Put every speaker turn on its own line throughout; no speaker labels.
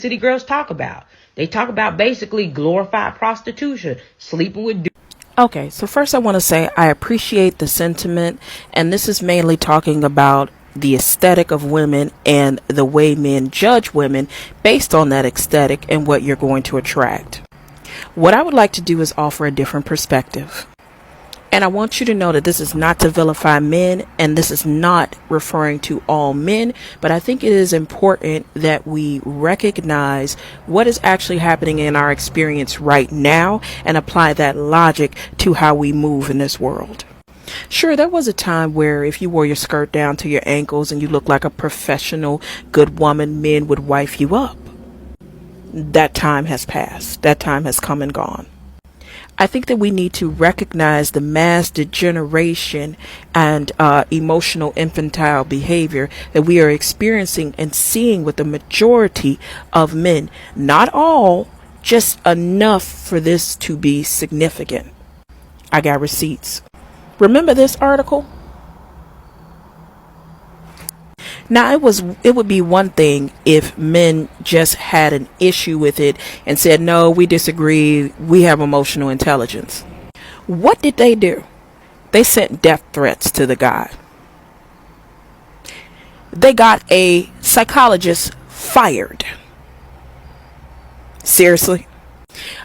city girls talk about. They talk about basically glorified prostitution, sleeping with dudes.
Okay, so first I want to say I appreciate the sentiment, and this is mainly talking about the aesthetic of women and the way men judge women based on that aesthetic and what you're going to attract. What I would like to do is offer a different perspective. And I want you to know that this is not to vilify men, and this is not referring to all men, but I think it is important that we recognize what is actually happening in our experience right now and apply that logic to how we move in this world. Sure, there was a time where if you wore your skirt down to your ankles and you looked like a professional, good woman, men would wife you up. That time has passed. That time has come and gone. I think that we need to recognize the mass degeneration and emotional infantile behavior that we are experiencing and seeing with the majority of men. Not all, just enough for this to be significant. I got receipts. Remember this article? Now, it would be one thing if men just had an issue with it and said, no, we disagree, we have emotional intelligence. What did they do? They sent death threats to the guy. They got a psychologist fired. Seriously?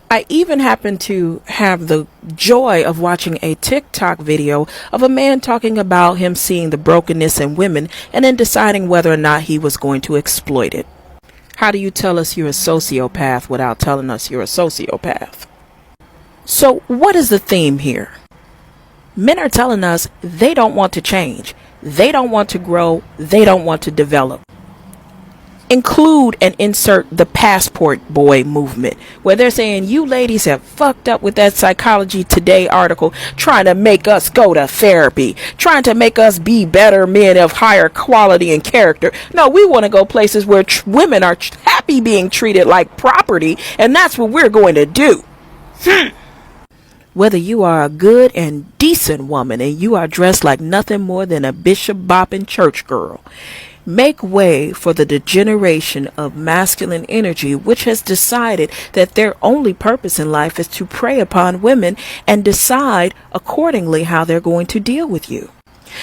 I even happened to have the joy of watching a TikTok video of a man talking about him seeing the brokenness in women and then deciding whether or not he was going to exploit it. How do you tell us you're a sociopath without telling us you're a sociopath? So what is the theme here? Men are telling us they don't want to change. They don't want to grow. They don't want to develop. Include and insert the passport boy movement, where they're saying you ladies have fucked up with that Psychology Today article, trying to make us go to therapy, trying to make us be better men of higher quality and character. No, we want to go places where women are happy being treated like property, and that's what we're going to do. Whether you are a good and decent woman and you are dressed like nothing more than a bishop bopping church girl, make way for the degeneration of masculine energy, which has decided that their only purpose in life is to prey upon women and decide accordingly how they're going to deal with you.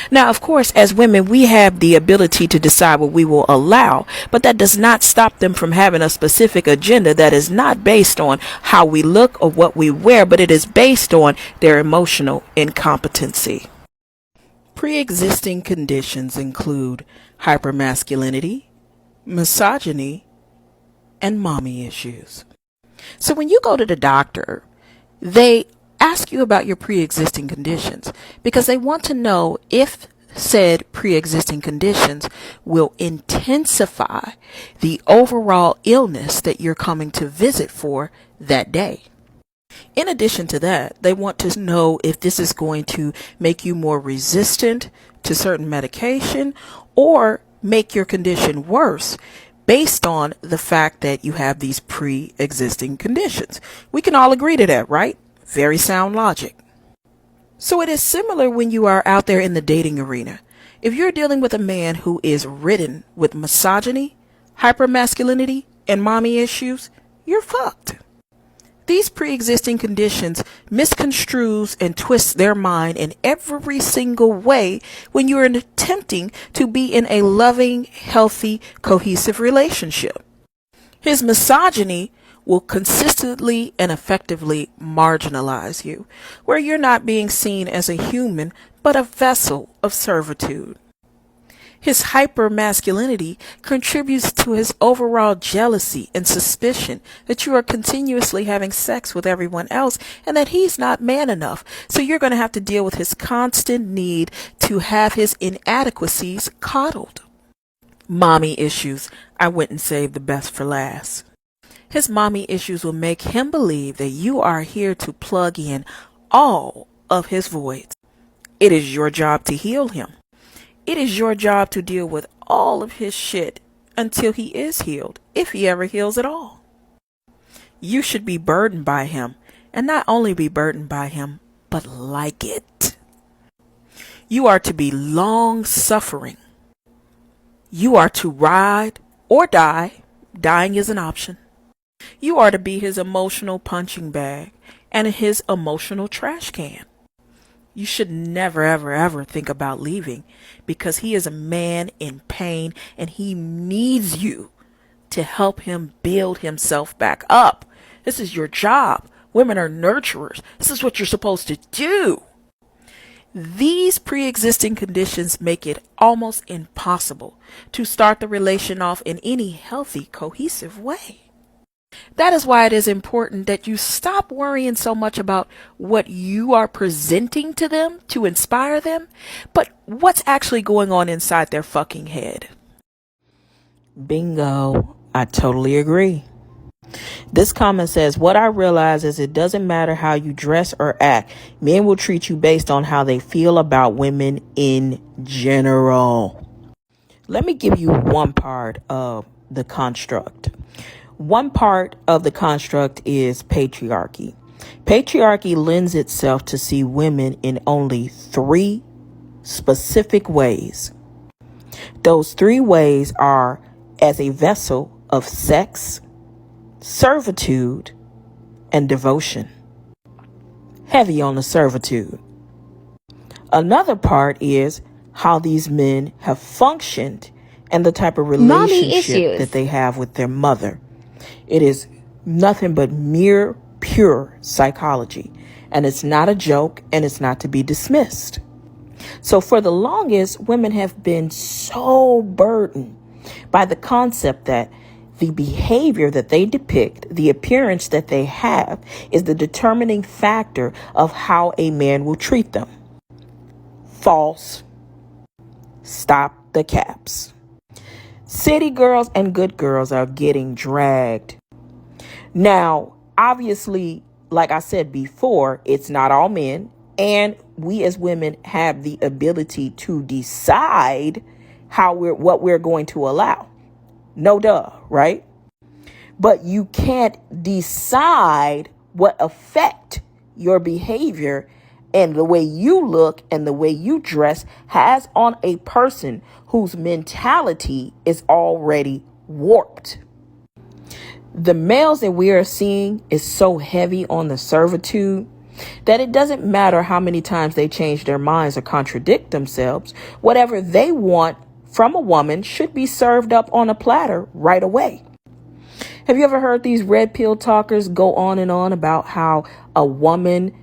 Now, of course, as women, we have the ability to decide what we will allow, but that does not stop them from having a specific agenda that is not based on how we look or what we wear, but it is based on their emotional incompetency. Pre-existing conditions include hypermasculinity, misogyny, and mommy issues. So when you go to the doctor, they ask you about your pre-existing conditions because they want to know if said pre-existing conditions will intensify the overall illness that you're coming to visit for that day. In addition to that, they want to know if this is going to make you more resistant to certain medication or make your condition worse based on the fact that you have these pre-existing conditions. We can all agree to that, right? Very sound logic. So it is similar when you are out there in the dating arena. If you're dealing with a man who is ridden with misogyny, hypermasculinity, and mommy issues, you're fucked. These pre-existing conditions misconstrues and twists their mind in every single way when you are attempting to be in a loving, healthy, cohesive relationship. His misogyny will consistently and effectively marginalize you, where you're not being seen as a human, but a vessel of servitude. His hypermasculinity contributes to his overall jealousy and suspicion that you are continuously having sex with everyone else and that he's not man enough. So you're going to have to deal with his constant need to have his inadequacies coddled. Mommy issues. I went and saved the best for last. His mommy issues will make him believe that you are here to plug in all of his voids. It is your job to heal him. It is your job to deal with all of his shit until he is healed, if he ever heals at all. You should be burdened by him, and not only be burdened by him, but like it. You are to be long-suffering. You are to ride or die dying is an option. You are to be his emotional punching bag and his emotional trash can. You should never, ever, ever think about leaving because he is a man in pain and he needs you to help him build himself back up. This is your job. Women are nurturers. This is what you're supposed to do. These pre-existing conditions make it almost impossible to start the relation off in any healthy, cohesive way. That is why it is important that you stop worrying so much about what you are presenting to them to inspire them, but what's actually going on inside their fucking head. Bingo. I totally agree. This comment says, what I realize is it doesn't matter how you dress or act. Men will treat you based on how they feel about women in general. Let me give you one part of the construct. One part of the construct is patriarchy. Patriarchy lends itself to see women in only 3 specific ways. Those 3 ways are as a vessel of sex, servitude, and devotion. Heavy on the servitude. Another part is how these men have functioned and the type of relationship that they have with their mother. It is nothing but mere, pure psychology. And it's not a joke and it's not to be dismissed. So for the longest, women have been so burdened by the concept that the behavior that they depict, the appearance that they have, is the determining factor of how a man will treat them. False. Stop the caps. City girls and good girls are getting dragged. Now, obviously, like I said before, it's not all men. And we as women have the ability to decide what we're going to allow. No duh, right? But you can't decide what effect your behavior and the way you look and the way you dress has on a person whose mentality is already warped. The males that we are seeing is so heavy on the servitude that it doesn't matter how many times they change their minds or contradict themselves. Whatever they want from a woman should be served up on a platter right away. Have you ever heard these red pill talkers go on and on about how a woman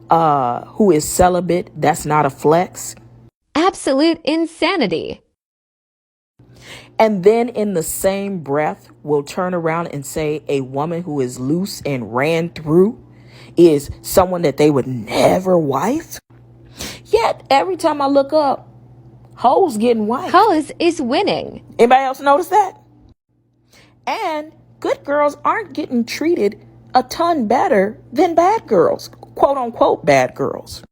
who is celibate, that's not a flex?
Absolute insanity.
And then in the same breath will turn around and say a woman who is loose and ran through is someone that they would never wife. Yet every time I look up, hoes getting wife.
Hoes is winning.
Anybody else notice that? And good girls aren't getting treated a ton better than bad girls, quote unquote bad girls.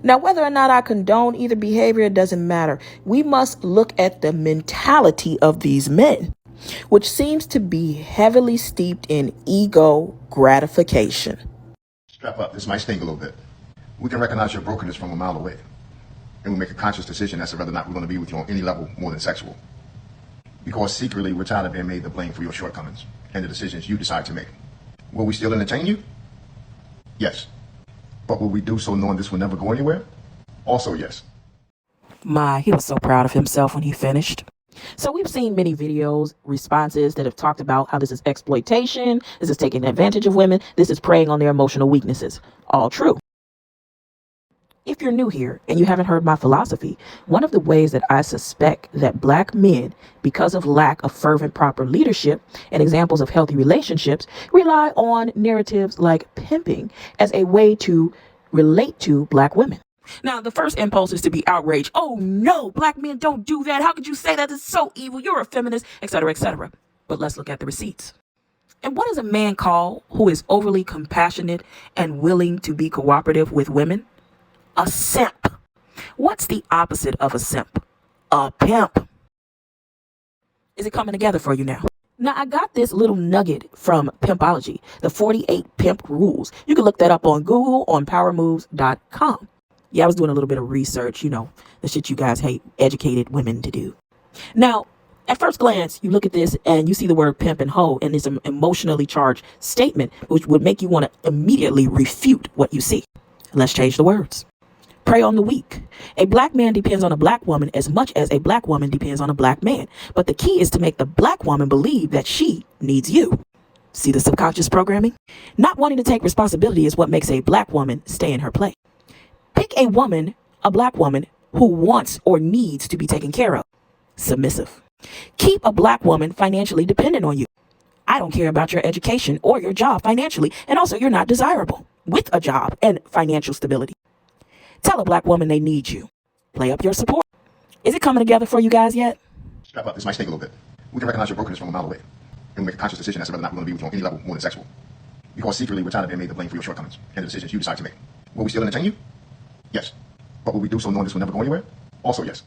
Now, whether or not I condone either behavior, it doesn't matter. We must look at the mentality of these men, which seems to be heavily steeped in ego gratification.
Strap up. This might sting a little bit. We can recognize your brokenness from a mile away. And we make a conscious decision as to whether or not we're going to be with you on any level more than sexual. Because secretly, we're tired of being made the blame for your shortcomings and the decisions you decide to make. Will we still entertain you? Yes. But will we do so knowing this will never go anywhere? Also, yes.
He was so proud of himself when he finished. So we've seen many videos, responses that have talked about how this is exploitation, this is taking advantage of women, this is preying on their emotional weaknesses. All true. If you're new here and you haven't heard my philosophy, one of the ways that I suspect that black men, because of lack of fervent proper leadership and examples of healthy relationships, rely on narratives like pimping as a way to relate to black women. Now, the first impulse is to be outraged. Oh no, black men don't do that. How could you say that? It's so evil. You're a feminist, etc., etc. But let's look at the receipts. And what is a man called who is overly compassionate and willing to be cooperative with women? A simp. What's the opposite of a simp? A pimp. Is it coming together for you now? Now, I got this little nugget from Pimpology, the 48 pimp rules. You can look that up on Google on powermoves.com. Yeah, I was doing a little bit of research, the shit you guys hate educated women to do. Now, At first glance, you look at this and you see the word pimp and hoe, and it's an emotionally charged statement, which would make you want to immediately refute what you see. Let's change the words. Prey on the weak. A black man depends on a black woman as much as a black woman depends on a black man. But the key is to make the black woman believe that she needs you. See the subconscious programming? Not wanting to take responsibility is what makes a black woman stay in her place. Pick a woman, a black woman, who wants or needs to be taken care of. Submissive. Keep a black woman financially dependent on you. I don't care about your education or your job financially, and also you're not desirable with a job and financial stability. Tell a black woman they need you. Play up your support. Is it coming together for you guys yet?
Strap up. This might stink a little bit. We can recognize your brokenness from a mile away. And we make a conscious decision as to whether or not we're going to be with you on any level more than sexual. Because secretly, we're tired of being made the blame for your shortcomings and the decisions you decide to make. Will we still entertain you? Yes. But will we do so knowing this will never go anywhere? Also, yes.